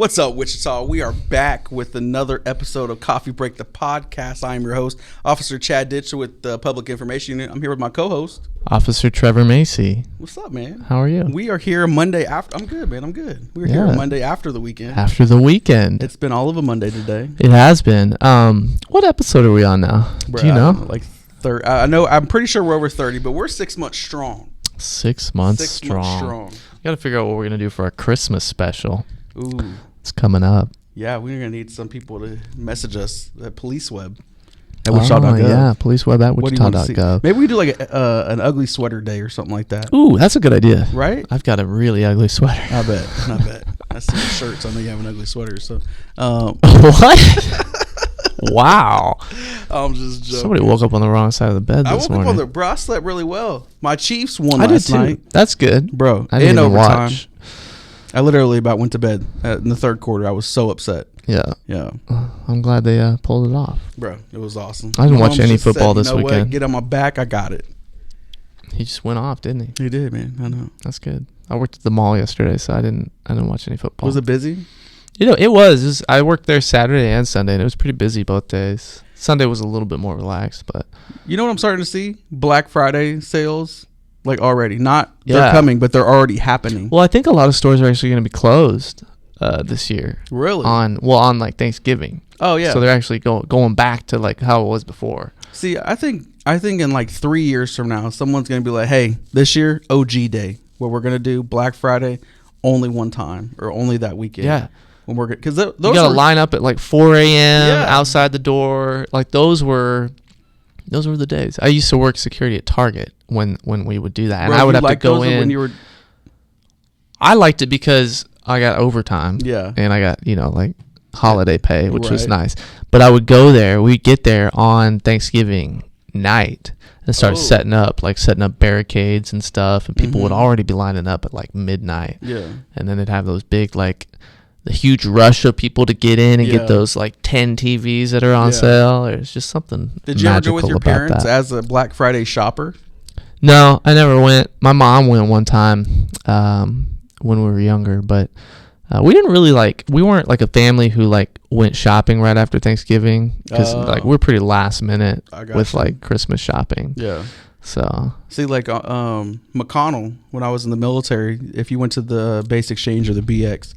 What's up, Wichita? We are back with another episode of Coffee Break, the podcast. I am your host, Officer Chad Ditcher with the Public Information Unit. I'm here with my co-host, Officer Trevor Macy. What's up, man? How are you? We are here Monday after. I'm good, man. I'm good. We're here Monday after the weekend. After the weekend. It's been all of a Monday today. It has been. What episode are we on now? Do you know? Like I know. I'm pretty sure we're over 30, but we're 6 months strong. 6 months strong. Got to figure out what we're gonna do for our Christmas special. Ooh, it's coming up. Yeah, we're gonna need some people to message us at PoliceWeb at Wichita.gov. Yeah, PoliceWeb at Wichita.gov. Maybe we do like an ugly sweater day or something like that. Ooh, that's a good idea. Right? I've got a really ugly sweater. I bet. I see the shirts. I know you have an ugly sweater. So, what? Wow. I'm just joking. Somebody woke up on the wrong side of the bed this morning. Bro, I slept really well. My Chiefs won I last did too. night. That's good. Bro, I didn't in even overtime. watch. I literally about went to bed in the third quarter. I was so upset. Yeah. Yeah. I'm glad they pulled it off. Bro, it was awesome. I didn't watch any football this weekend. What? Get on my back. I got it. He just went off, didn't he? He did, man. I know. That's good. I worked at the mall yesterday, so I didn't watch any football. Was it busy? You know, it was. I worked there Saturday and Sunday, and it was pretty busy both days. Sunday was a little bit more relaxed, but you know what I'm starting to see? Black Friday sales, like already. They're coming, but they're already happening. Well, I think a lot of stores are actually going to be closed this year. Really? On like Thanksgiving. Oh yeah. So they're actually going back to like how it was before. See, I think in like 3 years from now, someone's going to be like, hey, this year, OG Day, what we're going to do, Black Friday, only one time or only that weekend. Yeah. When we're because those you got to line up at like 4 a.m. outside the door. Like those were the days. I used to work security at Target when we would do that, and I would have to go in. When you were... I liked it because I got overtime. Yeah. And I got like holiday pay, which was nice. But I would go there. We'd get there on Thanksgiving night and start setting up barricades and stuff, and people would already be lining up at like midnight. Yeah. And then they'd have those big the huge rush of people to get in and get those like 10 TVs that are on sale. There's just something Did you ever go with your parents as a Black Friday shopper? No, I never went. My mom went one time when we were younger, but we didn't really we weren't like a family who went shopping right after Thanksgiving because we're pretty last minute with Christmas shopping. Yeah. So see, McConnell, when I was in the military, if you went to the base exchange or the BX,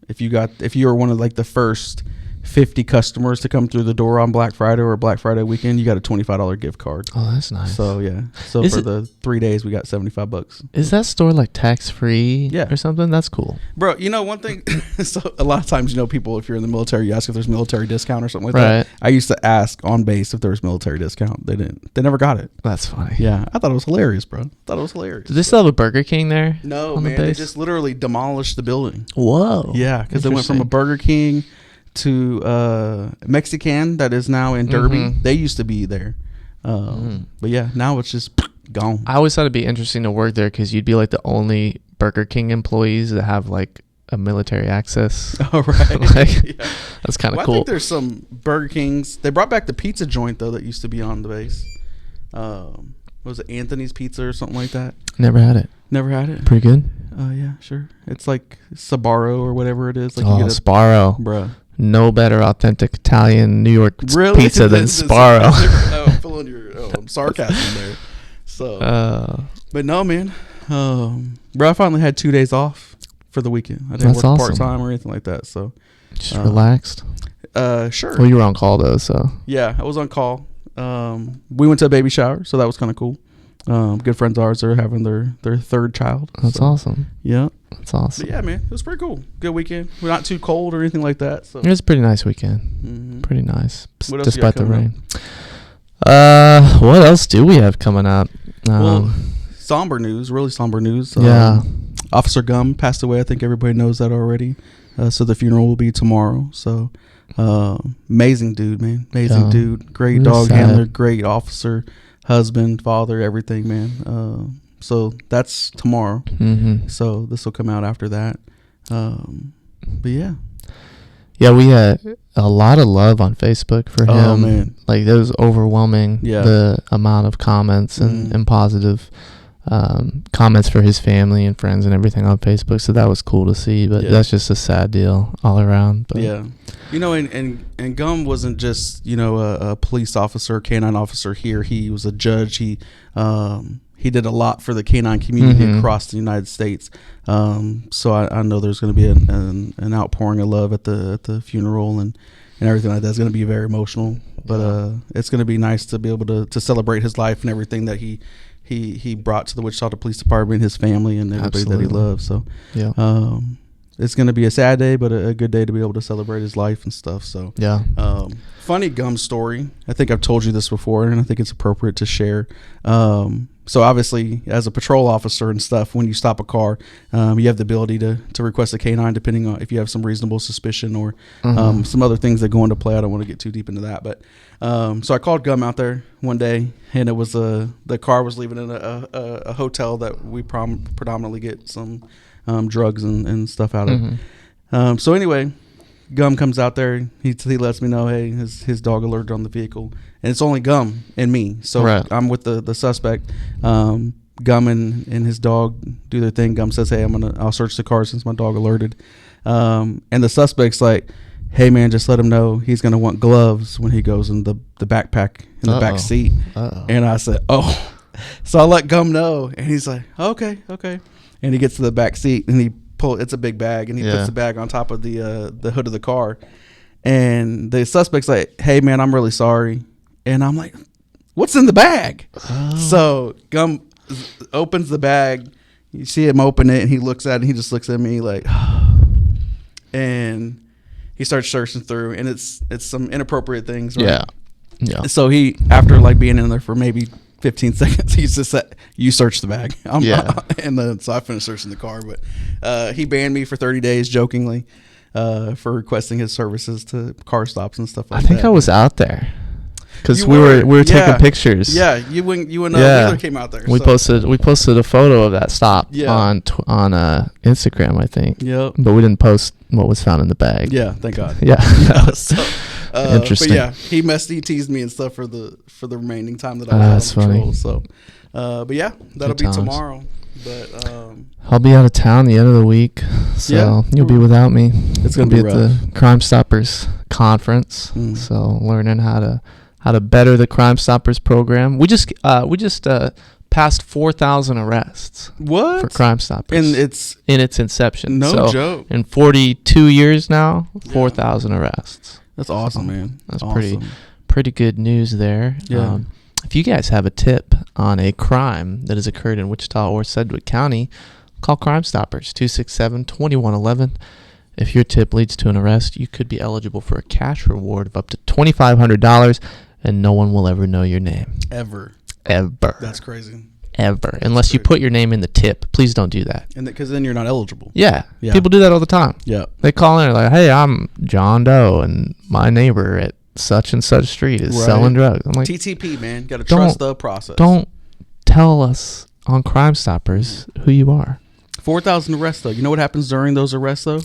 if you were one of the first 50 customers to come through the door on Black Friday or Black Friday weekend, you got a $25 gift card. Oh, that's nice. So yeah. So for the 3 days, we got $75. Is that store tax free? Or something? That's cool, bro. One thing. So a lot of times, people, if you're in the military, you ask if there's military discount or something like that. I used to ask on base if there was military discount. They didn't. They never got it. That's funny. Yeah, I thought it was hilarious, bro. Did they still have a Burger King there? No, man. They just literally demolished the building. Whoa. Yeah, because they went from a Burger King to Mexican that is now in Derby. They used to be there, but yeah, now it's just gone. I always thought it'd be interesting to work there because you'd be the only Burger King employees that have a military access. Oh right. That's kind of cool. I think there's some Burger Kings. They brought back the pizza joint though that used to be on the base. Was it Anthony's Pizza or something like that? Never had it. Pretty good. Yeah, sure. It's like Sbarro or whatever it is. You get Sbarro, bruh. No better authentic Italian New York pizza than Sbarro. I'm sarcasm there. So, but no, man. Bro, I finally had 2 days off for the weekend. I didn't work part time or anything like that. So, just relaxed. Sure. Well, you were on call though, so yeah, I was on call. We went to a baby shower, so that was kind of cool. Good friends of ours are having their third child. That's awesome. Yeah. That's awesome. But yeah, man, it was pretty cool. Good weekend. We're not too cold or anything like that. So it was a pretty nice weekend. Pretty nice, despite the rain. What else do we have coming up? Somber news, really somber news. Yeah. Officer Gum passed away. I think everybody knows that already. So the funeral will be tomorrow. So amazing dude, man. Amazing dude. Great really dog handler. Great officer. Husband, father, everything, man. So that's tomorrow. So this will come out after that. But yeah. Yeah, we had a lot of love on Facebook for him. Oh, man. It was overwhelming, the amount of comments and positive comments for his family and friends and everything on Facebook. So that was cool to see. But that's just a sad deal all around. But. Yeah. And Gum wasn't just, a police officer, canine officer here. He was a judge. He did a lot for the canine community across the United States. So I know there's going to be an outpouring of love at the funeral and everything like that. It's going to be very emotional, but it's going to be nice to be able to celebrate his life and everything that he brought to the Wichita Police Department, his family, and everybody that he loves. So it's going to be a sad day, but a good day to be able to celebrate his life and stuff. So funny Gum story. I think I've told you this before, and I think it's appropriate to share. So obviously, as a patrol officer and stuff, when you stop a car, you have the ability to request a canine, depending on if you have some reasonable suspicion or some other things that go into play. I don't want to get too deep into that, but so I called Gum out there one day, and it was the car was leaving in a hotel that we predominantly get some drugs and stuff out of. So anyway, Gum comes out there. He lets me know, hey, his dog alerted on the vehicle, and it's only Gum and me. So I'm with the suspect. Gum and his dog do their thing. Gum says, hey, I'll search the car since my dog alerted. And the suspect's like, hey man, just let him know he's gonna want gloves when he goes in the backpack in the back seat. And I said, oh. So I let Gum know, and he's like, okay. And he gets to the back seat, and it's a big bag, and he puts the bag on top of the hood of the car. And the suspect's like, hey man, I'm really sorry. And I'm like, what's in the bag? So Gum opens the bag. You see him open it, and he looks at it, and he just looks at me like, and he starts searching through, and it's some inappropriate things, right? Yeah. So he, after like being in there for maybe 15 seconds, he just said, you search the bag. And then so I finished searching the car, but he banned me for 30 days jokingly for requesting his services to car stops and stuff like that. I think I was out there because we were taking pictures. Yeah, you and Wheeler came out there. We posted a photo of that stop on Instagram, I think. Yep. But we didn't post what was found in the bag. Yeah, thank God. Yeah. So, interesting. But yeah, he teased me and stuff for the remaining time that I was on patrol. So, but yeah, that'll be tomorrow. But I'll be out of town the end of the week, so you'll be without me. It's gonna be at the Crime Stoppers conference. So learning how to better the Crime Stoppers program. We just passed 4,000 arrests. What? For Crime Stoppers. In its inception. No joke. In 42 years now, 4,000 arrests. That's awesome, man. That's awesome. Pretty good news there. Yeah. If you guys have a tip on a crime that has occurred in Wichita or Sedgwick County, call Crime Stoppers, 267-2111. If your tip leads to an arrest, you could be eligible for a cash reward of up to $2,500, and no one will ever know your name. Ever. That's crazy. Ever. Unless you put your name in the tip. Please don't do that. And because then you're not eligible. Yeah. People do that all the time. Yeah. They call in and they're like, hey, I'm John Doe, and my neighbor at such and such street is selling drugs. I'm like, TTP, man. Got to trust the process. Don't tell us on Crime Stoppers who you are. 4,000 arrests, though. You know what happens during those arrests, though?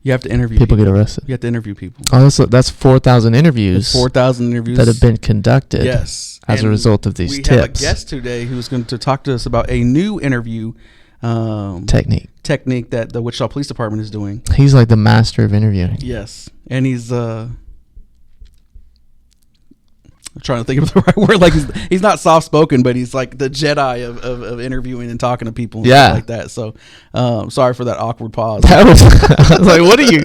You have to interview people. Get arrested. You have to interview people. Oh, that's 4,000 interviews. 4,000 interviews that have been conducted. Yes. As a result of these tips. We have a guest today who's going to talk to us about a new interview technique that the Wichita Police Department is doing. He's like the master of interviewing. Yes, and he's I'm trying to think of the right word. Like he's not soft spoken, but he's like the Jedi of interviewing and talking to people. And stuff like that. So sorry for that awkward pause. I was like, what are you?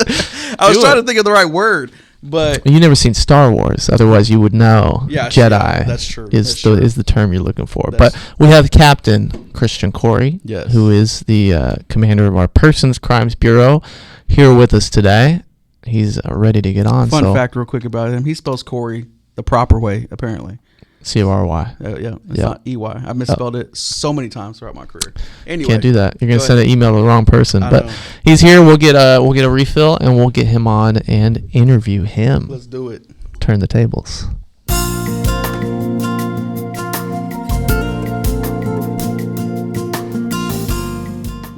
I was trying to think of the right word, but you never seen Star Wars. Otherwise, you would know. Yeah, Jedi. That's true. Is the term you're looking for. But we have Captain Christian Cory, who is the commander of our Persons Crimes Bureau, here with us today. He's ready to get on. Fun fact, real quick about him: he spells Cory the proper way, apparently. C-O-R-Y. It's not E-Y. I've misspelled it so many times throughout my career. Anyway, can't do that. You're gonna send an email to the wrong person. But he's here. We'll get a refill, and we'll get him on and interview him. Let's do it. Turn the tables.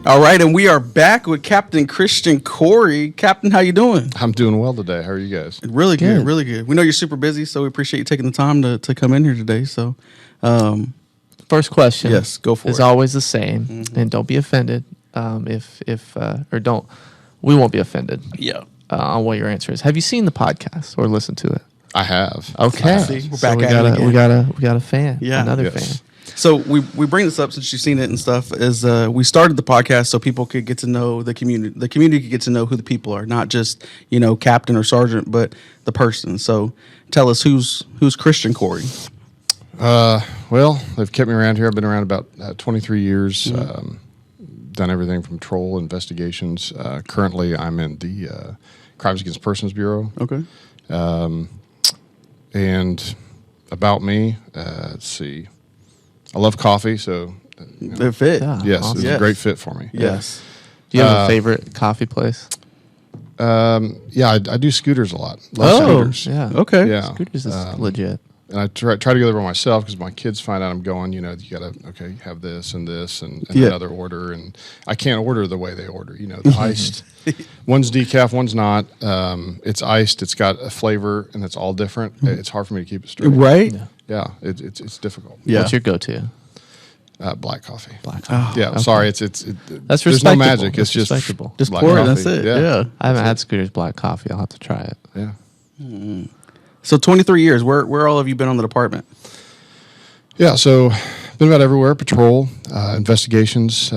All right, and we are back with Captain Christian Cory. Captain, how you doing? I'm doing well today. How are you guys? Really good, really good. We know you're super busy, so we appreciate you taking the time to come in here today. So, first question. Yes, go for it. Is always the same, and don't be offended. We won't be offended. Yeah. On what your answer is. Have you seen the podcast or listened to it? I have. Okay, See, we're so back we at got it again. we got a fan. Yeah. another Yes. fan. So we bring this up since you've seen it and stuff. Is we started the podcast so people could get to know the community. The community could get to know who the people are, not just captain or sergeant, but the person. So tell us who's Christian Cory. Well, they've kept me around here. I've been around about 23 years. Done everything from patrol investigations. Currently, I'm in the Crimes Against Persons Bureau. Okay. And about me, let's see. I love coffee, so They fit. Yeah. yes, awesome. it's Yes. a great fit for me. Yes. Do you have a favorite coffee place? Yeah, I do scooters a lot. Love scooters. Yeah. Okay. Yeah. Scooters is legit. And I try to go there by myself because my kids find out I'm going. You gotta have this and this and another order, and I can't order the way they order. The iced, one's decaf, one's not. It's iced. It's got a flavor, and it's all different. It's hard for me to keep it straight. Right. Yeah. Yeah, it's difficult. Yeah. What's your go-to? Black coffee. Black coffee. Yeah, Okay. sorry. That's That's There's no respectable. magic. That's It's just respectable. Just black pour it. coffee. That's it. Yeah. I haven't had Scooter's black coffee. I'll have to try it. Yeah. So 23 years. Where all have you been on the department? Yeah, so been about everywhere: patrol, investigations,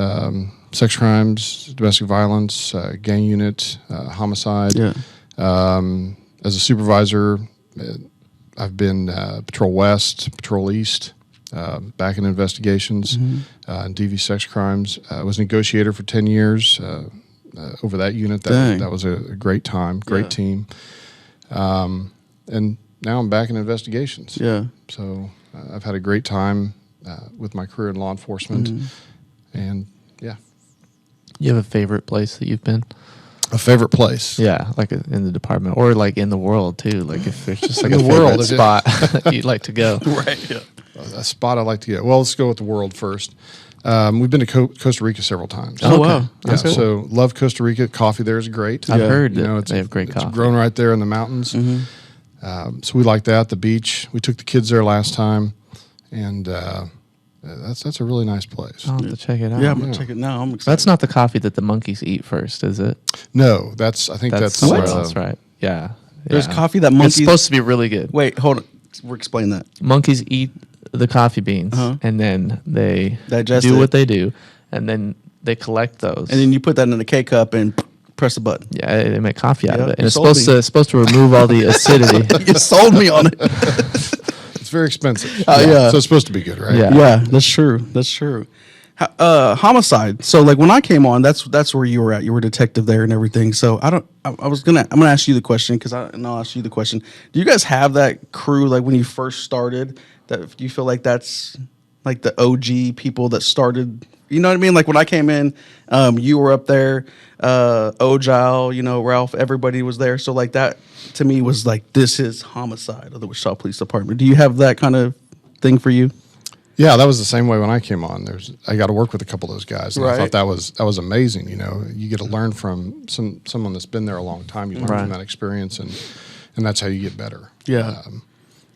sex crimes, domestic violence, gang unit, homicide. Yeah. As a supervisor, I've been Patrol West, Patrol East, back in investigations, and DV sex crimes. I was a negotiator for 10 years over that unit. Dang. That was a great time, great team. And now I'm back in investigations. Yeah. So I've had a great time with my career in law enforcement. And yeah. You have a favorite place that you've been? A favorite place? Yeah, like in the department or like in the world too. Like if there's just like In a the favorite world, spot that you'd like to go. Right. Yeah. A spot I like to go. Well, let's go with the world first. We've been to Costa Rica several times. Oh, wow. Yeah, That's cool. so love Costa Rica. Coffee there is great. I've Yeah. heard You that know, they have great it's coffee. grown right there in the mountains. So we like that. The beach. We took the kids there last time, and that's a really nice place. I'll have to check it out. Yeah. I'm gonna check it now. I'm excited. That's not the coffee that the monkeys eat first, is it? No, I think that's somewhere else, right? Yeah. There's Yeah. coffee that It's monkeys. supposed to be really good. Wait, hold on. We're explaining that. Monkeys eat the coffee beans, Uh-huh. and then they Digest do it. what they do, and then they collect those. And then you put that in a K cup and press a button. yeah, they make coffee out of Yeah, it, you and it's sold supposed to remove all the acidity. You sold me on it. It's very expensive. Yeah. So it's supposed to be good, right? Yeah. Yeah, that's true. That's true. Homicide. So like when I came on, that's where you were at. You were a detective there and everything. So I'm gonna ask you the question and I'll ask you the question. Do you guys have that crew like when you first started? That do you feel like that's like the OG people that started? You know what I mean? Like when I came in, you were up there, Ojal, Ralph, everybody was there. So like that to me was like this is homicide of the Wichita Police Department. Do you have that kind of thing for you? Yeah, that was the same way when I came on. I got to work with a couple of those guys, and I Right. thought that was amazing. You get to learn from someone that's been there a long time. You learn Right. from that experience, and that's how you get better. Yeah.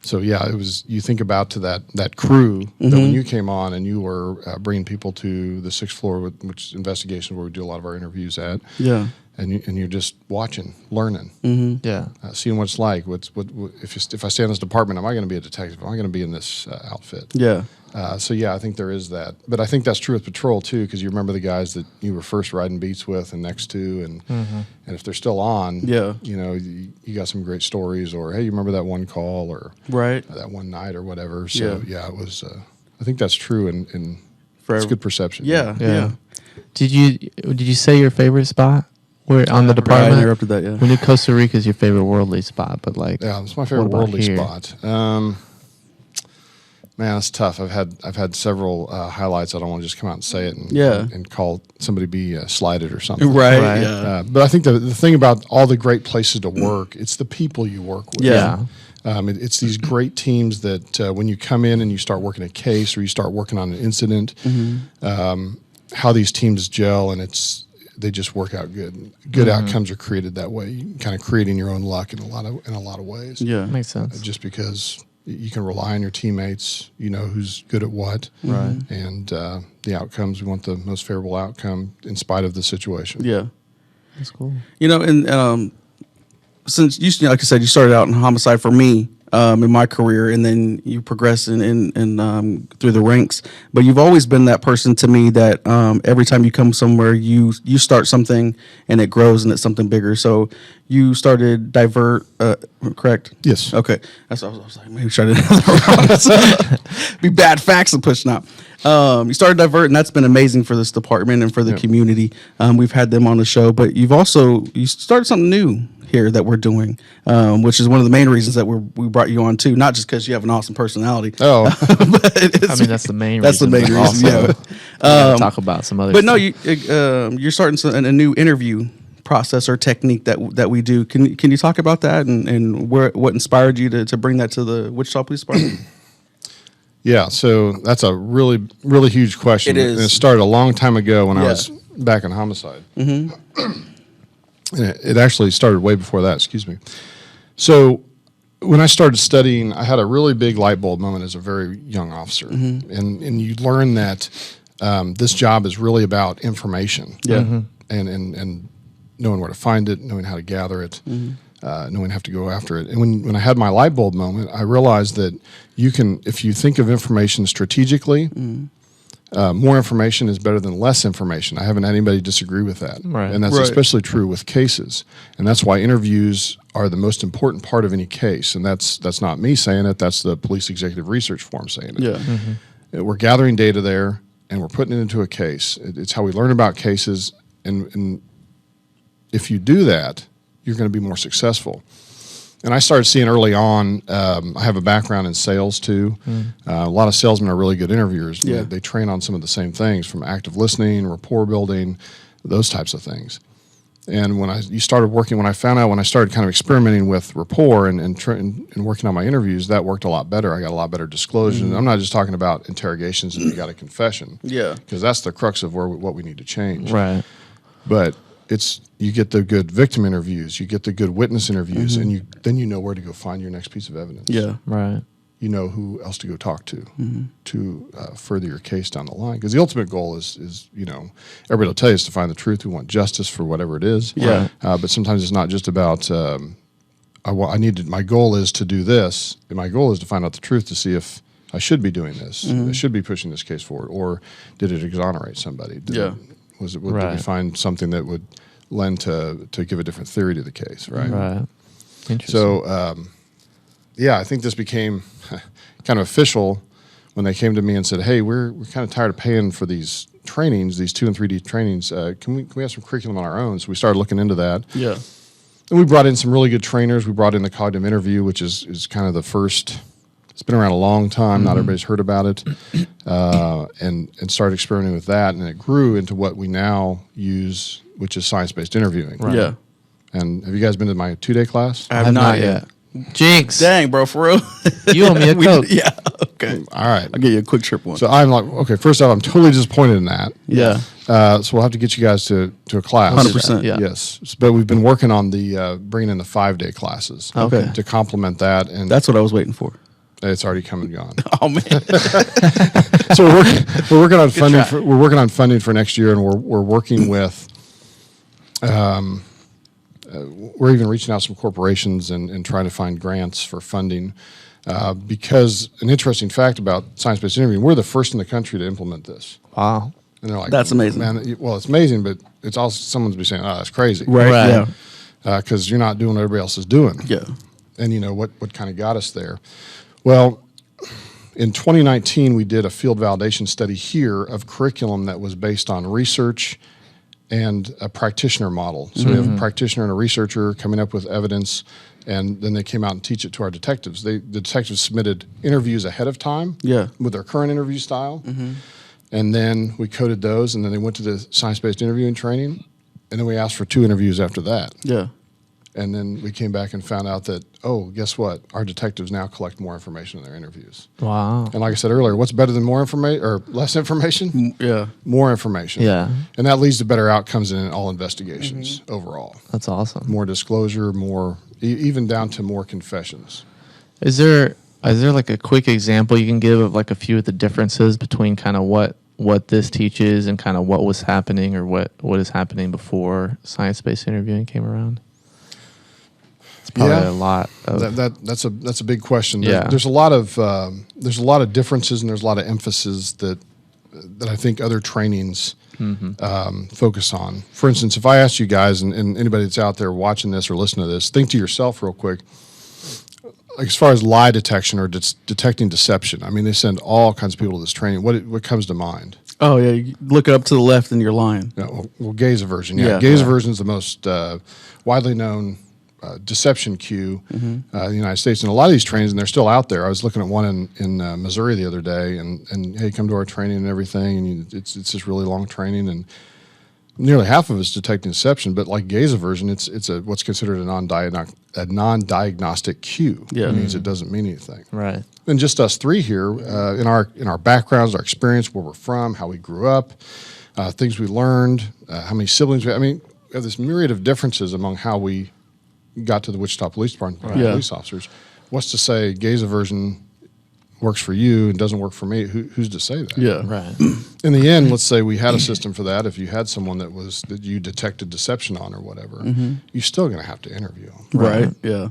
So yeah, it was. You think about to that crew that when you came on and you were bringing people to the 6th floor, which investigation where we do a lot of our interviews at. Yeah. And you're just watching, learning, Yeah. seeing what it's like. If I stay in this department, am I going to be a detective? Am I going to be in this outfit? Yeah. So yeah, I think there is that, but I think that's true with patrol too, because you remember the guys that you were first riding beats with and next to, and if they're still on, Yeah. you got some great stories, or hey, you remember that one call, or Right. that one night, or whatever. So Yeah. yeah, it was. I think that's true, and it's Forever. good perception. Yeah. Yeah. Did you say your favorite spot? Where on the I department? interrupted that. Yeah. We knew Costa Rica is your favorite worldly spot, but like, Yeah, it's my what favorite about worldly here? spot. Man, it's tough. I've had several highlights. I don't want to just come out and say it and call somebody be slighted or something. Right. Right. Yeah. But I think the thing about all the great places to work, it's the people you work with. Yeah. It's these great teams that when you come in and you start working a case or you start working on an incident, how these teams gel, and they just work out good. Good outcomes are created that way. You kind of creating your own luck in a lot of ways. Yeah. Makes sense. Just because you can rely on your teammates. You know who's good at what, Right. and the outcomes. We want the most favorable outcome in spite of the situation. Yeah. That's cool. And since like I said, you started out in homicide for me in my career, and then you progressed in through the ranks. But you've always been that person to me that every time you come somewhere, you start something and it grows and it's something bigger. So you started Divert, correct? Yes. Okay. That's what I was like, maybe try to be bad facts and pushing out. You started Divert, and that's been amazing for this department and for the community. We've had them on the show, but you started something new here that we're doing, which is one of the main reasons that we brought you on too. Not just because you have an awesome personality. Oh, but That's the main. that's reason, the main but reason. also, Yeah. talk about some other. But stuff. no, you're starting a new interview process or technique that we do. Can you talk about that and what inspired you to bring that to the Wichita Police Department? yeah. So that's a really, really huge question. It is. And it started a long time ago when I Yeah. was back in homicide. Mm-hmm. And it actually started way before that. Excuse me. So when I started studying, I had a really big light bulb moment as a very young officer, and you learn that this job is really about information. Yeah. And knowing where to find it, knowing how to gather it, knowing how to go after it. And when I had my light bulb moment, I realized that you can, if you think of information strategically, more information is better than less information. I haven't had anybody disagree with that. Right. And that's Right. especially true with cases. And that's why interviews are the most important part of any case. And that's not me saying it, that's the Police Executive Research Forum saying it. Yeah. We're gathering data there, and we're putting it into a case. It's how we learn about cases, and if you do that, you're going to be more successful. And I started seeing early on, I have a background in sales too. A lot of salesmen are really good interviewers. Yeah. They train on some of the same things, from active listening, rapport building, those types of things. And when I started kind of experimenting with rapport and working on my interviews, that worked a lot better. I got a lot better disclosure. And I'm not just talking about interrogations and you got a confession. Yeah. Because that's the crux of what we need to change. Right. But you get the good victim interviews, you get the good witness interviews, and then you know where to go find your next piece of evidence. Yeah. Right. You know who else to go talk to further your case down the line. Because the ultimate goal is everybody will tell you is to find the truth. We want justice for whatever it is. Yeah. But sometimes it's not just about my goal is to do this. And my goal is to find out the truth to see if I should be doing this. I should be pushing this case forward, or did it exonerate somebody? Did we find something that would lend to give a different theory to the case, right? Right. Interesting. So, I think this became kind of official when they came to me and said, "Hey, we're kind of tired of paying for these trainings, these 2 and 3D trainings. Can we have some curriculum on our own?" So we started looking into that. Yeah. And we brought in some really good trainers. We brought in the cognitive interview, which is kind of the first. It's been around a long time. Not everybody's heard about it, and started experimenting with that, and it grew into what we now use, which is science-based interviewing. Right. Yeah. And have you guys been to my 2-day class? I have not yet. Jinx. Dang, bro, for real. You owe me a Coke. Yeah. Okay. All right. I'll get you a quick trip one. So I'm like, okay, first off, I'm totally disappointed in that. Yeah. So we'll have to get you guys to a class. 100%. Yeah. Yes. But we've been working on the bringing in the 5-day classes. Okay. To complement that. And That's what I was waiting for. it's already come and gone. Oh man. So we're working on funding. We're working on funding for next year, and we're working with. We're even reaching out to some corporations and trying to find grants for funding, because an interesting fact about science-based interviewing, we're the first in the country to implement this. Wow. And they're like, That's amazing. Man, well, it's amazing, but it's also someone's be saying, "Oh, that's crazy," Right. Right. Yeah. Because you're not doing what everybody else is doing. Yeah. And you know what kind of got us there? Well, in 2019, we did a field validation study here of curriculum that was based on research and a practitioner model. So we have a practitioner and a researcher coming up with evidence, and then they came out and teach it to our detectives. The detectives submitted interviews ahead of time with their current interview style, and then we coded those, and then they went to the science-based interviewing training, and then we asked for 2 interviews after that. Yeah. And then we came back and found out that, guess what? Our detectives now collect more information in their interviews. Wow. And like I said earlier, what's better than more information or less information? Yeah. More information. Yeah. And that leads to better outcomes in all investigations overall. That's awesome. More disclosure, more, even down to more confessions. Is there Is there like a quick example you can give of like a few of the differences between kind of what this teaches and kind of what was happening or what is happening before science-based interviewing came around? It's probably a lot. That's a big question. Yeah. There's a lot of differences and there's a lot of emphasis that I think other trainings focus on. For instance, if I asked you guys and anybody that's out there watching this or listening to this, think to yourself real quick, like as far as lie detection or detecting deception. I mean, they send all kinds of people to this training. What comes to mind? Oh yeah, you look up to the left and you're lying. Yeah, well, gaze aversion. Yeah, gaze aversion is the most widely known deception cue in the United States, and a lot of these trainings, and they're still out there. I was looking at one in Missouri the other day, and hey, come to our training and everything, and it's this really long training, and nearly half of it's detecting deception. But like gaze aversion, it's what's considered a non-diagnostic cue. Yeah, it means it doesn't mean anything. Right. And just us three here, in our backgrounds, our experience, where we're from, how we grew up, things we learned, how many siblings we have. I mean, we have this myriad of differences among how we got to the Wichita Police Department, police officers. What's to say gaze aversion works for you and doesn't work for me? Who's to say that? Yeah, Right. In the end, let's say we had a system for that. If you had someone that you detected deception on or whatever, you're still going to have to interview them. right. Yeah.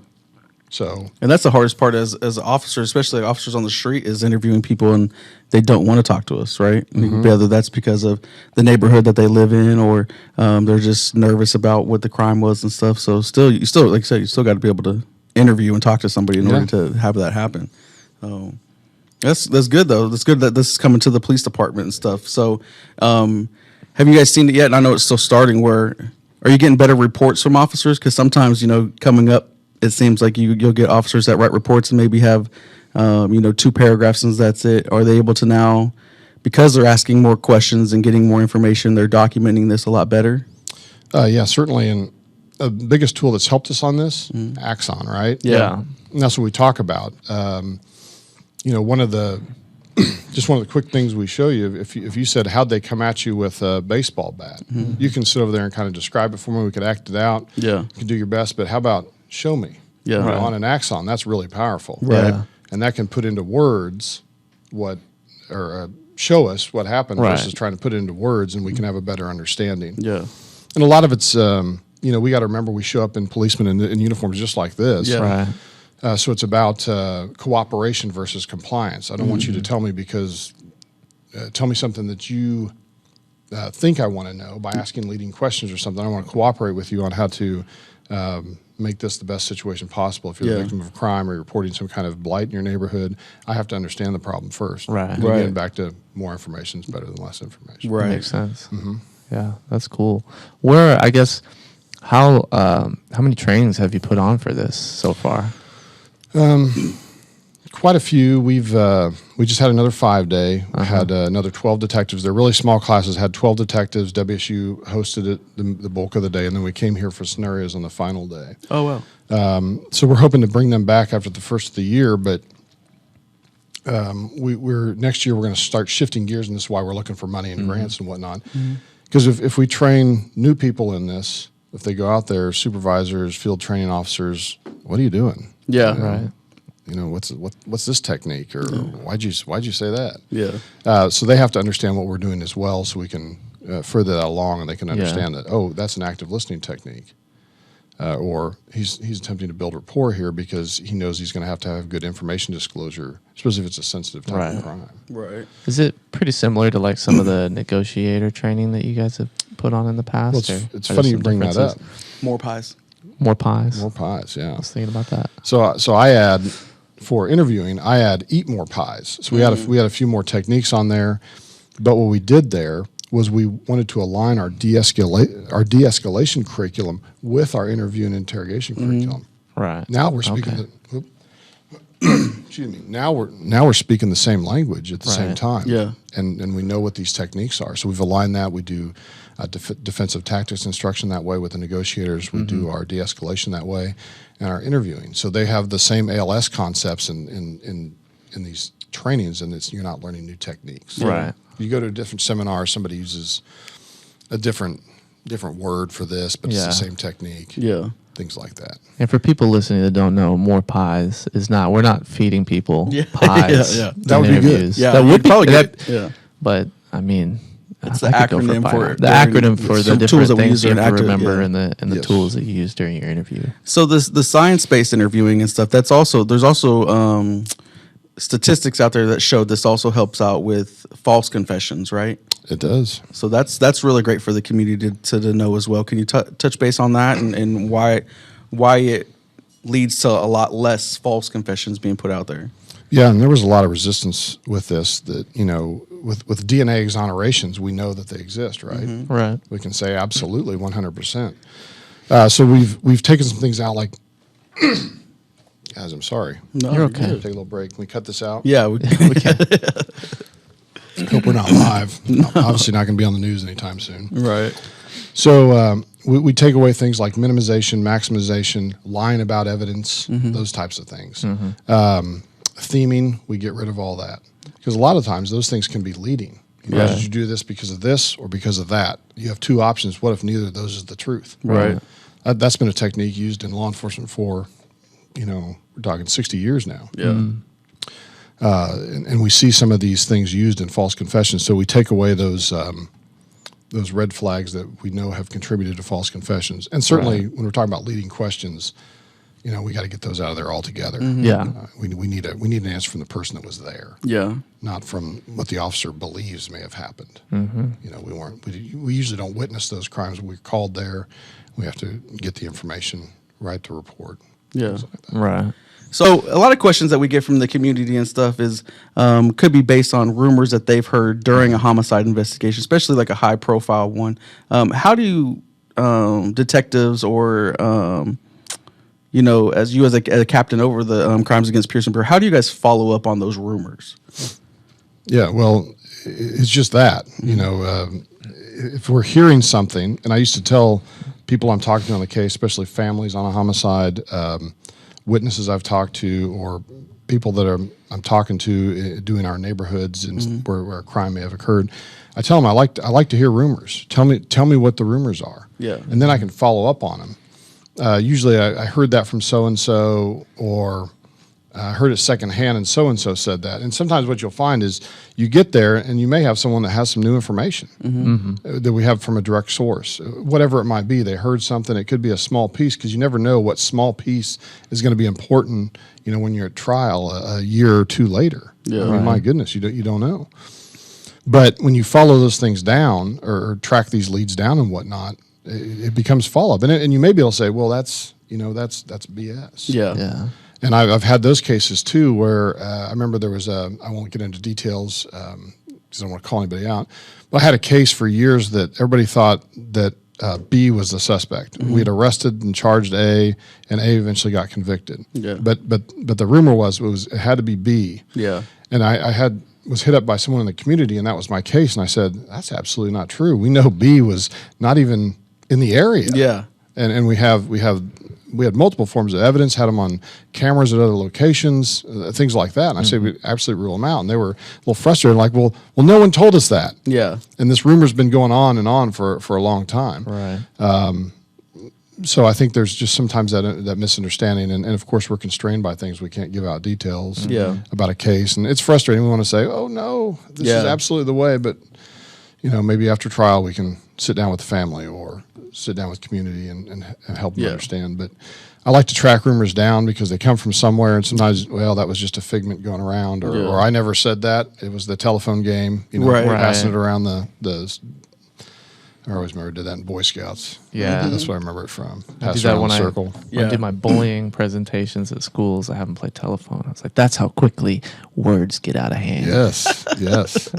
So, And that's the hardest part as officers, especially like officers on the street, is interviewing people and they don't want to talk to us, right? Whether that's because of the neighborhood that they live in or they're just nervous about what the crime was and stuff. So you still, like I said, you still got to be able to interview and talk to somebody in order to have that happen. That's good though. That's good that this is coming to the police department and stuff. So have you guys seen it yet? And I know it's still starting. Are you getting better reports from officers? Because sometimes, coming up, it seems like you'll get officers that write reports and maybe have, 2 paragraphs and that's it. Are they able to now, because they're asking more questions and getting more information, they're documenting this a lot better? yeah, certainly. And the biggest tool that's helped us on this, Axon, right? Yeah. And that's what we talk about. One of the quick things we show you, if you said, how'd they come at you with a baseball bat? You can sit over there and kind of describe it for me. We could act it out. Yeah. You can do your best, but how about show me? Yeah. Right. On an Axon, that's really powerful. Right. Yeah. And that can put into words show us what happened versus trying to put it into words, and we can have a better understanding. Yeah. And a lot of it's, we got to remember we show up in policemen in uniforms just like this. Yeah. Right. So it's about cooperation versus compliance. I don't want you to tell me tell me something that you think I want to know by asking leading questions or something. I want to cooperate with you on how to make this the best situation possible. If you're the victim of a crime or you're reporting some kind of blight in your neighborhood, I have to understand the problem first. Right. And again, back to more information is better than less information. Right. Makes sense. Yeah, that's cool. How many trainings have you put on for this so far? Quite a few. We just had another 5-day. We had another 12 detectives. They're really small classes. Had 12 detectives. WSU hosted it the bulk of the day, and then we came here for scenarios on the final day. Oh wow. So we're hoping to bring them back after the first of the year, but next year we're going to start shifting gears, and this is why we're looking for money and grants and whatnot. Because if we train new people in this, if they go out there, supervisors, field training officers, what are you doing? Yeah. Right. What's this technique, or why'd you say that? Yeah. So they have to understand what we're doing as well, so we can further that along, and they can understand that that's an active listening technique, or he's attempting to build rapport here because he knows he's going to have good information disclosure, especially if it's a sensitive type of crime. Right. Is it pretty similar to like some of the negotiator training that you guys have put on in the past? Well, it's funny you bring that up. More pies. More pies. More pies, yeah. I was thinking about that. So I add, for interviewing, I add eat more pies. So we had a few more techniques on there, but what we did there was we wanted to align our de-escalation curriculum with our interview and interrogation curriculum. Right. Now we're speaking excuse me. Now we're speaking the same language at the same time. Yeah. And we know what these techniques are. So we've aligned that. We do defensive tactics instruction that way with the negotiators. We do our de-escalation that way, and our interviewing. So they have the same ALS concepts in these trainings, and you're not learning new techniques. Right. You go to a different seminar, somebody uses a different different word for this, but it's the same technique. Yeah. Things like that. And for people listening that don't know, more pies is not. We're not feeding people pies. Yeah. That would be good. Yeah, that would probably that, good. Yeah. But I mean, it's the acronym for the acronym for the different tools that we things use you have to during remember and the tools that you use during your interview. So the science-based interviewing and stuff. There's also statistics out there that show this also helps out with false confessions, right? It does. So that's really great for the community to know as well. Can you touch base on that and why it leads to a lot less false confessions being put out there? Yeah, and there was a lot of resistance with this. That with DNA exonerations, we know that they exist, right? Mm-hmm. Right. We can say absolutely 100%. So we've taken some things out, like guys, I'm sorry. No, you're okay. Take a little break. Can we cut this out? Yeah, we can. Hope we're not live. Obviously not going to be on the news anytime soon. Right. So we take away things like minimization, maximization, lying about evidence, those types of things. Theming, we get rid of all that. Because a lot of times those things can be leading. Did you do this because of this or because of that? You have two options. What if neither of those is the truth? Right. That's been a technique used in law enforcement for, we're talking 60 years now. Yeah. And we see some of these things used in false confessions. So we take away those red flags that we know have contributed to false confessions. And certainly when we're talking about leading questions, we got to get those out of there altogether. Yeah. We need an answer from the person that was there. Yeah. Not from what the officer believes may have happened. Mm-hmm. We usually don't witness those crimes. We're called there. We have to get the information, write the report. Yeah. Like that. Right. So a lot of questions that we get from the community and stuff is could be based on rumors that they've heard during a homicide investigation, especially like a high profile one. How do detectives or as you as a captain over the crimes against Pearson Bureau, how do you guys follow up on those rumors? Yeah, well, it's just that, if we're hearing something, and I used to tell people I'm talking to on the case, especially families on a homicide, witnesses I've talked to, or people that I'm talking to doing our neighborhoods and where a crime may have occurred, I tell them I like to hear rumors. Tell me what the rumors are. Yeah. And then I can follow up on them. Usually I heard that from so-and-so, or I heard it secondhand and so-and-so said that. And sometimes what you'll find is you get there and you may have someone that has some new information that we have from a direct source. Whatever it might be, they heard something. It could be a small piece, because you never know what small piece is going to be important, when you're at trial a year or two later. Yeah. I mean, my goodness, you don't know. But when you follow those things down or track these leads down and whatnot, it becomes follow-up. And you may be able to say, well, that's BS. Yeah. Yeah. And I've had those cases too, where I remember there was I won't get into details because I don't want to call anybody out, but I had a case for years that everybody thought that B was the suspect. We had arrested and charged A, and A eventually got convicted. Yeah. But the rumor was it had to be B. Yeah. And I was hit up by someone in the community, and that was my case. And I said, that's absolutely not true. We know B was not even in the area. Yeah. And we had multiple forms of evidence, had them on cameras at other locations, things like that. And I said, we absolutely rule them out. And they were a little frustrated, like, well, no one told us that. Yeah. And this rumor's been going on and on for a long time. Right. So I think there's just sometimes that misunderstanding. And of course, we're constrained by things. We can't give out details about a case. And it's frustrating. We want to say, oh, no, this is absolutely the way. But, maybe after trial, we can sit down with the family or sit down with community and help them understand. But I like to track rumors down because they come from somewhere, and sometimes, well, that was just a figment going around, or I never said that. It was the telephone game, passing it around the I always remember did that in Boy Scouts. Yeah. That's what I remember it from. I do that when circle. I do my bullying presentations at schools. I haven't played telephone. I was like, that's how quickly words get out of hand. Yes, yes.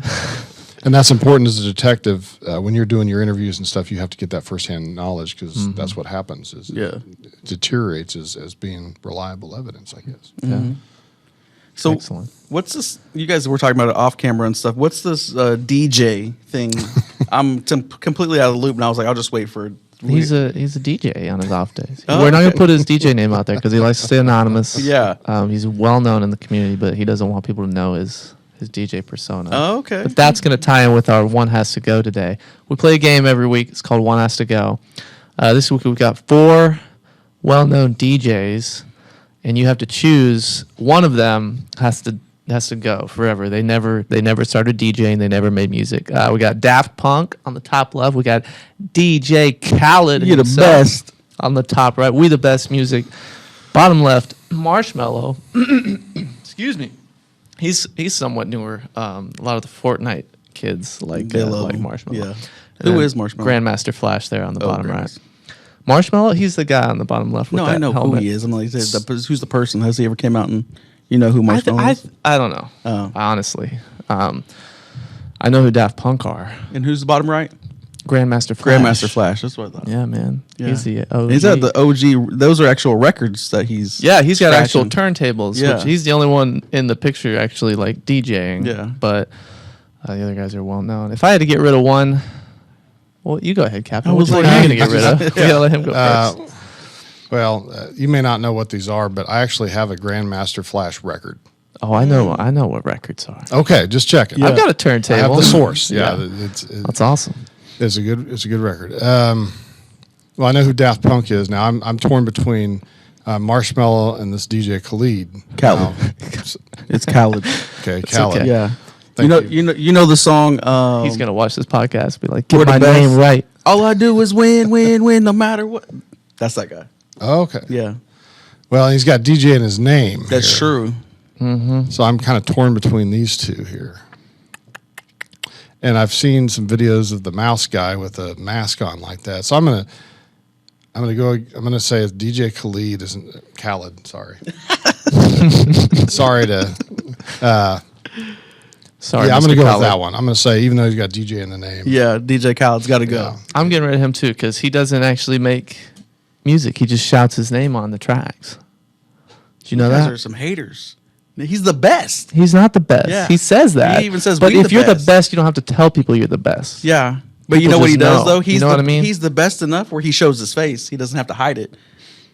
And that's important as a detective. When you're doing your interviews and stuff, you have to get that firsthand knowledge, because that's what happens. It deteriorates as being reliable evidence, I guess. Yeah. So excellent. What's this? You guys were talking about it off camera and stuff. What's this DJ thing? I'm completely out of the loop, and I was like, I'll just wait for it. He's a DJ on his off days. We're not going to put his DJ name out there because he likes to stay anonymous. Yeah. He's well known in the community, but he doesn't want people to know his his DJ persona. Oh, okay. But that's going to tie in with our One Has to Go today. We play a game every week. It's called One Has to Go. This week we've got 4 well-known DJs, and you have to choose one of them has to go forever. They never started DJing. They never made music. We got Daft Punk on the top left. We got DJ Khaled. You're the best. On the top right. We the best music. Bottom left, Marshmello. Excuse me. He's somewhat newer. A lot of the Fortnite kids like Marshmello. Yeah. Who is Marshmello? Grandmaster Flash there on the bottom right. Marshmello, he's the guy on the bottom left. With no, that I know helmet. who he is. I'm like, who's the person? Has he ever came out and you know who Marshmello is? I don't know. Oh. Honestly, I know who Daft Punk are. And who's the bottom right? Grandmaster Flash. Grandmaster Flash. That's what I thought. Yeah, man. Yeah. He's the OG. He's at the OG. Those are actual records that he's. Yeah, he's got actual scratching. turntables. Yeah. Which he's the only one in the picture actually like DJing. Yeah. But the other guys are well known. If I had to get rid of one, well, you go ahead, Captain. I was Which like, one are you going to get rid of? We got to let him go first. Well, you may not know what these are, but I actually have a Grandmaster Flash record. Oh, I know what records are. Okay, just checking. Yeah. I've got a turntable. I have the source. Yeah, That's awesome. It's a good record. Well, I know who Daft Punk is now. I'm torn between Marshmello and this DJ Khaled. Khaled. It's Khaled. Okay, Khaled. okay. Yeah. Thank You know the song. He's going to watch this podcast and be like, We're get the my best. name right. All I do is win, no matter what. That's that guy. Oh, okay. Yeah. Well, he's got DJ in his name. That's here. true. Mm-hmm. So I'm kind of torn between these two here. And I've seen some videos of the mouse guy with a mask on like that. So I'm gonna say it's DJ Khaled isn't Khaled. Sorry. Sorry to. Sorry, Yeah, I'm Mr. gonna go Khaled. with that one. I'm gonna say even though he's got DJ in the name. Yeah, DJ Khaled's got to go. Yeah. I'm getting rid of him too because he doesn't actually make music. He just shouts his name on the tracks. Did you know Those that? are some haters. He's the best. He's not the best. Yeah. He says that. He even says, but "We if the you're best." the best, you don't have to tell people you're the best. Yeah. But you People know what he just does know. though? You know what I mean? He's the best enough where he shows his face. He doesn't have to hide it.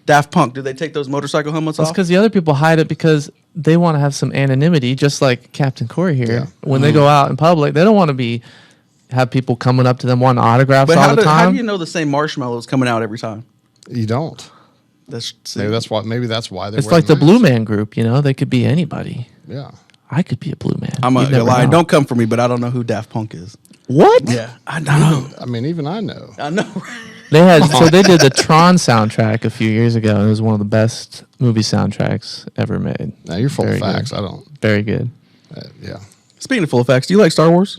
Daft Punk, do they take those motorcycle helmets That's off? because the other people hide it because they want to have some anonymity, just like Captain Cory here. Yeah. When they go out in public, they don't want to have people coming up to them wanting autographs But all how the time. do you know the same Marshmello is coming out every time? You don't. Maybe that's why. Maybe that's why they. It's wear like the masks. Blue Man Group, you know? They could be anybody. Yeah. I could be a Blue Man. I'm You'd not gonna never lie. know. Don't come for me, but I don't know who Daft Punk is. What? Yeah, I know. I mean, even I know. I know. They did the Tron soundtrack a few years ago, and it was one of the best movie soundtracks ever made. Now you're full Very of facts. good. I don't. Very good. Yeah. Speaking of full effects, do you like Star Wars?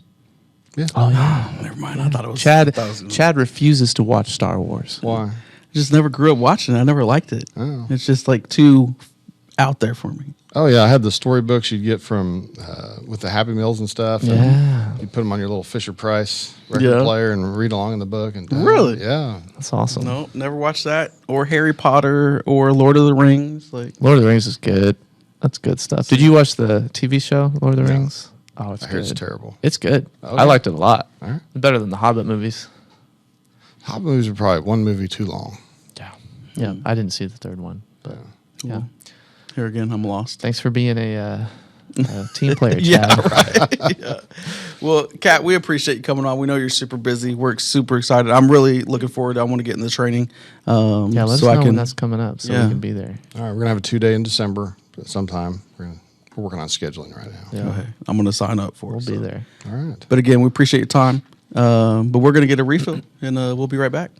Yeah. Oh yeah. Never mind. I thought it was Chad Chad refuses to watch Star Wars. Why? Just never grew up watching it. I never liked it. Oh. It's just like too out there for me. Oh yeah, I had the storybooks you'd get from with the Happy Meals and stuff. And Yeah. you put them on your little Fisher Price record Yeah. player and read along in the book. And Really? Yeah. That's awesome. No, never watched that. Or Harry Potter or Lord of the Rings. Like Lord of the Rings is good. That's good stuff. Did you watch the TV show Lord of the No. Rings? Oh, it's I good. heard it's terrible. It's good. Okay. I liked it a lot. All right. Better than the Hobbit movies. Hobbit movies are probably one movie too long. Yeah. Yeah. I didn't see the third one, but yeah. Well, here again, I'm lost. Thanks for being a team player, Chad. Yeah, right. Yeah. Well, Kat, we appreciate you coming on. We know you're super busy. We're super excited. I'm really looking forward. I want to get in the training. Yeah, let us so know when that's coming up so Yeah. we can be there. All right, we're gonna have a 2-day in December sometime. We're working on scheduling right now. Yeah. Okay. I'm going to sign up for it. We'll be there. All right. But again, we appreciate your time. But we're going to get a refill, and we'll be right back.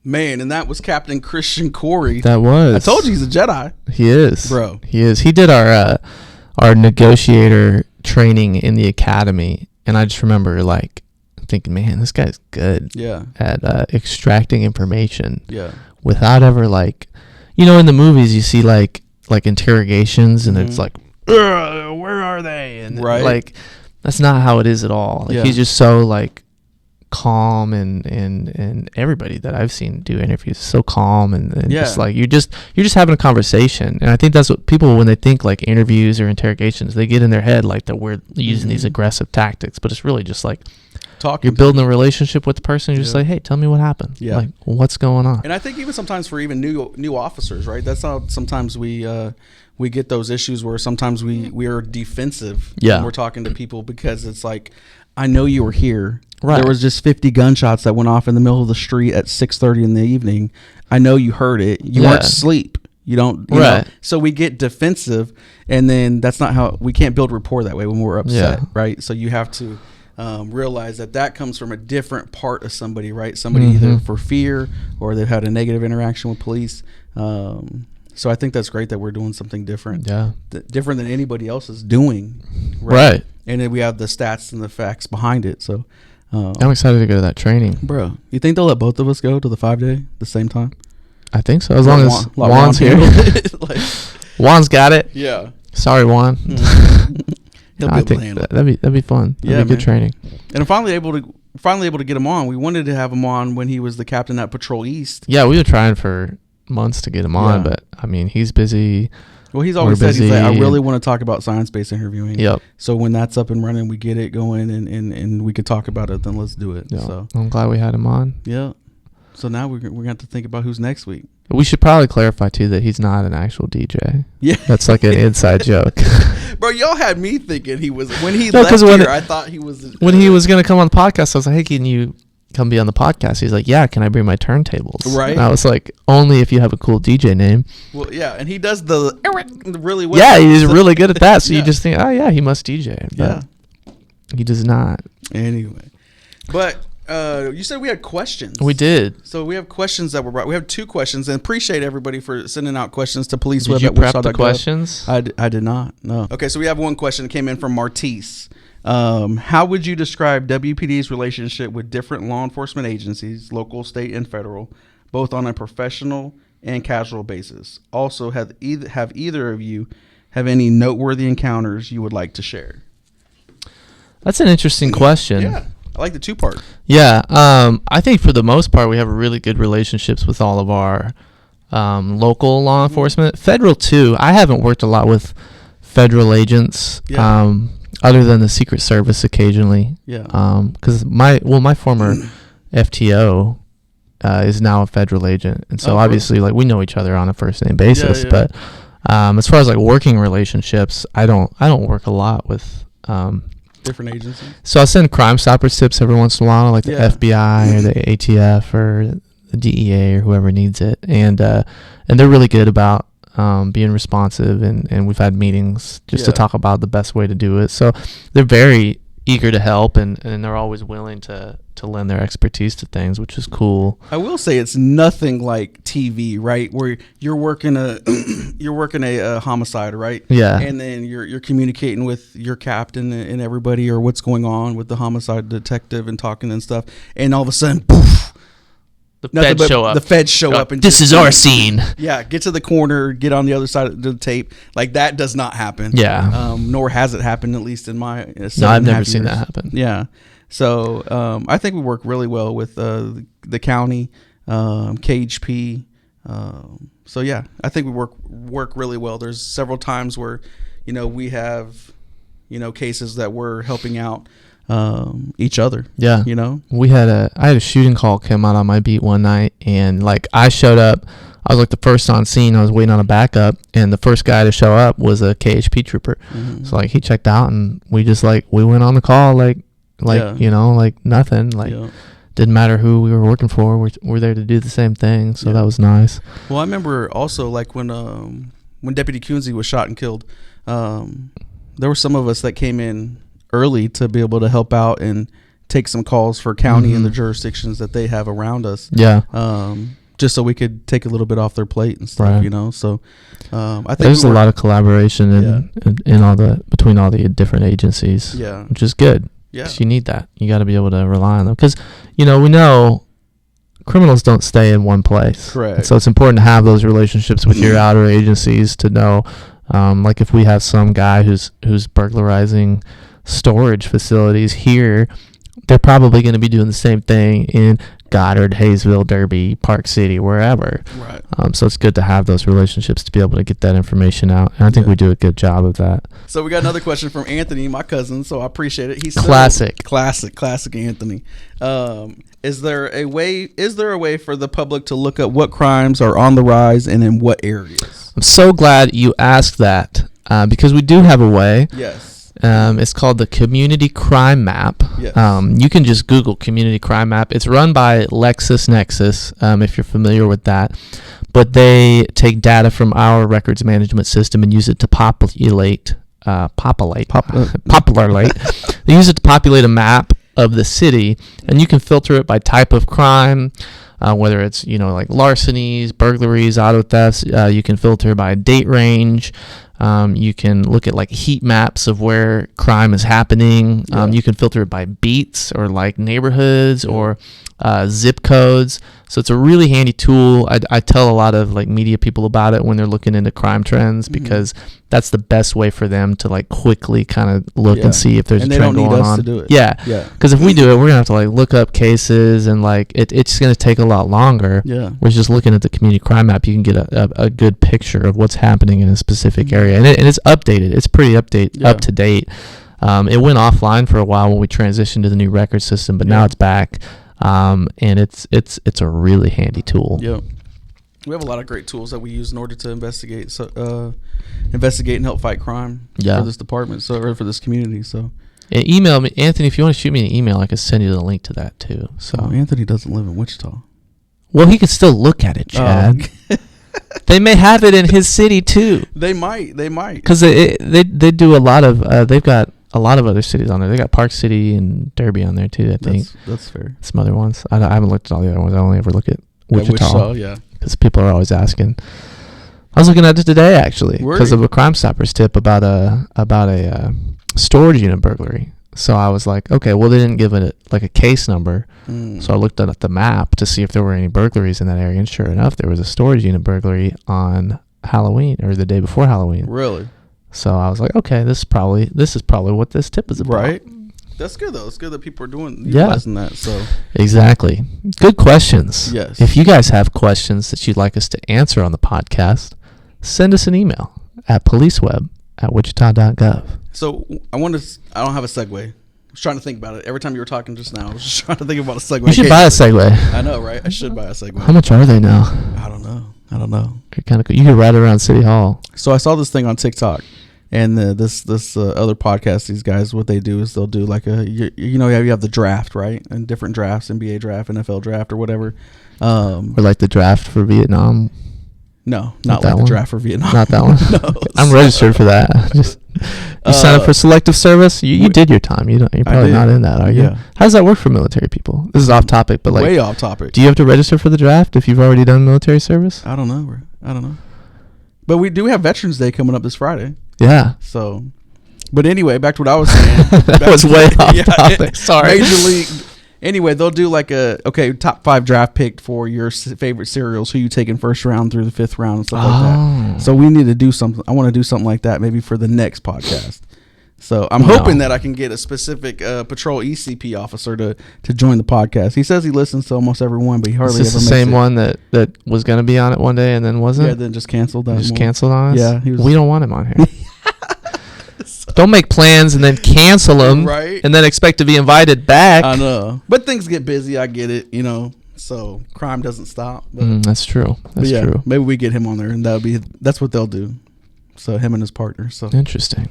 Man, and that was Captain Christian Cory. That was. I told you he's a Jedi. He is. Bro. He is. He did our negotiator training in the academy, and I just remember like thinking, man, this guy's good Yeah. at extracting information Yeah. without ever like, you know, in the movies you see like interrogations and it's like, where are they? And Right. like that's not how it is at all. Like Yeah. he's just so like calm, and everybody that I've seen do interviews is so calm and just like you're just having a conversation. And I think that's what people, when they think like interviews or interrogations, they get in their head like that we're using these aggressive tactics, but it's really just like you're building a relationship with the person. You're just like, hey, tell me what happened. Yeah. Like, what's going on? And I think even sometimes for even new officers, right? That's how sometimes we get those issues where sometimes we are defensive when we're talking to people, because it's like, I know you were here. Right. There was just 50 gunshots that went off in the middle of the street at 6:30 in the evening. I know you heard it. You weren't asleep. You don't. You know? So we get defensive, and then that's not how we can't build rapport that way when we're upset, right? So you have to realize that comes from a different part of somebody, right? Somebody either for fear or they've had a negative interaction with police. So I think that's great that we're doing something different. Yeah. Different than anybody else is doing. Right. And then we have the stats and the facts behind it. So I'm excited to go to that training. Bro, you think they'll let both of us go to the 5-day the same time? I think so. As long as Juan's here. Like, Juan's got it. Yeah. Sorry, Juan. I think that'd be fun. That'd be good training. And I'm finally able to get him on. We wanted to have him on when he was the captain at Patrol East. Yeah, we were trying for months to get him on, but I mean, he's busy. Well, he's always said, he's like, I really want to talk about science-based interviewing. Yep. So when that's up and running, we get it going, and we could talk about it, then let's do it. Yep. So I'm glad we had him on. Yeah. So now we're going to have to think about who's next week. We should probably clarify, too, that he's not an actual DJ. Yeah. That's like an inside joke. Bro, y'all had me thinking he was. When he left here, I thought he was. When he was going to come on the podcast, I was like, hey, can you come be on the podcast? He's like, yeah, can I bring my turntables? Right. And I was like, only if you have a cool DJ name. Well, yeah, and he does the really well. Yeah, he's really good at that. So you just think, oh, yeah, he must DJ. But he does not. Anyway. But you said we had questions. We did. So we have questions that were brought. We have 2 questions, and appreciate everybody for sending out questions to policeweb. Did you prep the questions? I did not, no. Okay, so we have one question that came in from Martise. How would you describe WPD's relationship with different law enforcement agencies, local, state, and federal, both on a professional and casual basis? Also, have either of you have any noteworthy encounters you would like to share? That's an interesting question. Yeah, I like the 2-part. Yeah, I think for the most part we have really good relationships with all of our local law enforcement. Federal too. I haven't worked a lot with federal agents. Yeah. Other than the Secret Service occasionally. Yeah. Because my former FTO is now a federal agent, and so obviously like we know each other on a first name basis. Yeah. But as far as like working relationships, I don't work a lot with different agencies. So I'll send Crime Stoppers tips every once in a while, like the FBI or the ATF or the DEA or whoever needs it, and they're really good about being responsive, and we've had meetings just to talk about the best way to do it. So they're very eager to help, and they're always willing to lend their expertise to things, which is cool. I will say it's nothing like TV, right? Where you're working a homicide, right? Yeah. And then you're communicating with your captain and everybody, or what's going on with the homicide detective and talking and stuff, and all of a sudden, poof. The feds show up. The feds show up. And this is our scene. Yeah, get to the corner, get on the other side of the tape. Like, that does not happen. Yeah. Nor has it happened, at least in my 7.5 No, I've never seen that happen. Yeah. So I think we work really well with the county, KHP. So, yeah, I think we work really well. There's several times where, we have, cases that we're helping out each other. Yeah. I had a shooting call come out on my beat one night, and like I showed up, I was like the first on scene. I was waiting on a backup, and the first guy to show up was a KHP trooper. Mm-hmm. So like he checked out, and we just like we went on the call like like nothing, like didn't matter who we were working for. We're there to do the same thing. So that was nice. Well, I remember also like when Deputy Coonsey was shot and killed, there were some of us that came in early to be able to help out and take some calls for county and the jurisdictions that they have around us. Yeah. Just so we could take a little bit off their plate and stuff, So I think there's a lot of collaboration in between all the different agencies. Yeah. Which is good. Yeah. 'Cause you need that. You got to be able to rely on them because we know criminals don't stay in one place. Correct. And so it's important to have those relationships with your outer agencies to know, like if we have some guy who's burglarizing storage facilities here, they're probably going to be doing the same thing in Goddard, Hayesville, Derby, Park City, wherever. Right. So it's good to have those relationships to be able to get that information out. And I think we do a good job of that. So we got another question from Anthony, my cousin. So I appreciate it. He's classic Anthony. Is there a way for the public to look up what crimes are on the rise and in what areas? I'm so glad you asked that because we do have a way. Yes. It's called the Community Crime Map. Yes. You can just Google Community Crime Map. It's run by LexisNexis, if you're familiar with that. But they take data from our records management system and use it to populate. They use it to populate a map of the city, and you can filter it by type of crime, whether it's like larcenies, burglaries, auto thefts. You can filter by date range. You can look at like heat maps of where crime is happening. You can filter it by beats or like neighborhoods or zip codes. So it's a really handy tool. I tell a lot of like media people about it when they're looking into crime trends because that's the best way for them to like quickly kind of look and see if there's a trend going on. And they don't need us to do it. Yeah. Because if we do it, we're gonna have to like look up cases and like it's gonna take a lot longer. Yeah. Whereas just looking at the community crime map, you can get a good picture of what's happening in a specific area, and it's updated. It's pretty up to date. It went offline for a while when we transitioned to the new record system, but now it's back. And it's a really handy tool. Yep. We have a lot of great tools that we use in order to investigate and help fight crime for this department, or for this community. So, and email me, Anthony. If you want to shoot me an email, I can send you the link to that too. So Anthony doesn't live in Wichita. Well, he can still look at it, Chad. They may have it in his city too. They might. Because they do a lot of. They've got a lot of other cities on there. They got Park City and Derby on there too. I think that's fair. Some other ones. I haven't looked at all the other ones. I only ever look at Wichita. Yeah. Because people are always asking. I was looking at it today actually because of a Crime Stoppers tip about a storage unit burglary. So I was like, okay, well they didn't give it like a case number. So I looked at the map to see if there were any burglaries in that area, and sure enough, there was a storage unit burglary on Halloween or the day before Halloween. Really? So I was like, okay, this is probably what this tip is about. Right. That's good though. It's good that people are utilizing that. So exactly. Good questions. Yes. If you guys have questions that you'd like us to answer on the podcast, send us an email at policeweb@wichita.gov. So I don't have a segue. I was trying to think about it. Every time you were talking just now, I was just trying to think about a segue. You should buy a Segway. I know, right? I should buy a Segway. How much are they now? I don't know. They're kind of cool. You could ride around City Hall. So I saw this thing on TikTok. And this other podcast, these guys, what they do is they'll do like you have the draft, right? And different drafts, NBA draft, NFL draft, or whatever. Or like the draft for Vietnam. No, not like the draft for Vietnam. Not that one. No, I'm registered for that. Just you sign up for selective service. You did your time. You're probably not in that, are you? Yeah. How does that work for military people? This is off topic, but like way off topic. Do you have to register for the draft if you've already done military service? I don't know. But we do have Veterans Day coming up this Friday. Yeah. So, but anyway, back to what I was saying. That was way off topic. Sorry. Major League. Anyway, they'll do like top 5 draft pick for your favorite cereals, who you take in first round through the 5th round and stuff like that. So we need to do something. I want to do something like that maybe for the next podcast. So I'm hoping that I can get a specific patrol ECP officer to join the podcast. He says he listens to almost every one, but he hardly ever makes it. Is this the same one that was going to be on it one day and then wasn't? Yeah, then just canceled that. Just canceled on us? Yeah. We don't want him on here. Don't make plans and then cancel them, right? And then expect to be invited back. I know. But things get busy. I get it, so crime doesn't stop. But, that's true. That's true. Maybe we get him on there, and that's what they'll do. So him and his partner. So interesting.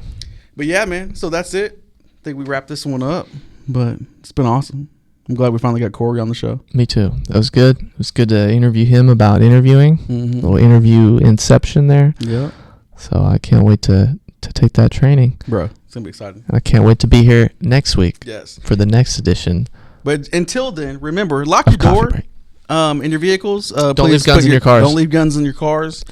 But yeah, man. So that's it. I think we wrapped this one up. But it's been awesome. I'm glad we finally got Cory on the show. Me too. That was good. It was good to interview him about interviewing. A little interview inception there. Yeah. So I can't wait to take that training. Bro, it's going to be exciting. I can't wait to be here next week. Yes. For the next edition. But until then, remember, lock your door in your vehicles. Don't leave guns in your cars. Don't leave guns in your cars.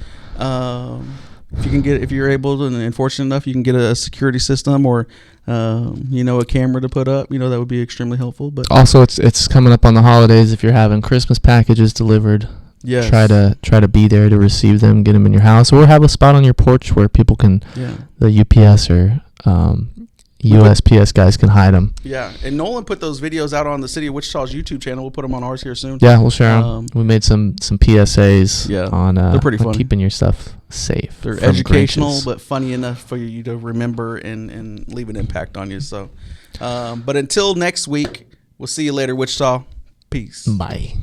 If you're able to, and fortunate enough, you can get a security system or a camera to put up. That would be extremely helpful. But also, it's coming up on the holidays. If you're having Christmas packages delivered, yes, try to be there to receive them, get them in your house, or have a spot on your porch where people can, the UPS or USPS guys can hide them. Yeah, and Nolan put those videos out on the City of Wichita's YouTube channel. We'll put them on ours here soon. Yeah, we'll share them. We made some PSAs on they're pretty funny. Keeping your stuff safe. They're educational, but funny enough for you to remember and leave an impact on you. So, but until next week, we'll see you later, Wichita. Peace. Bye.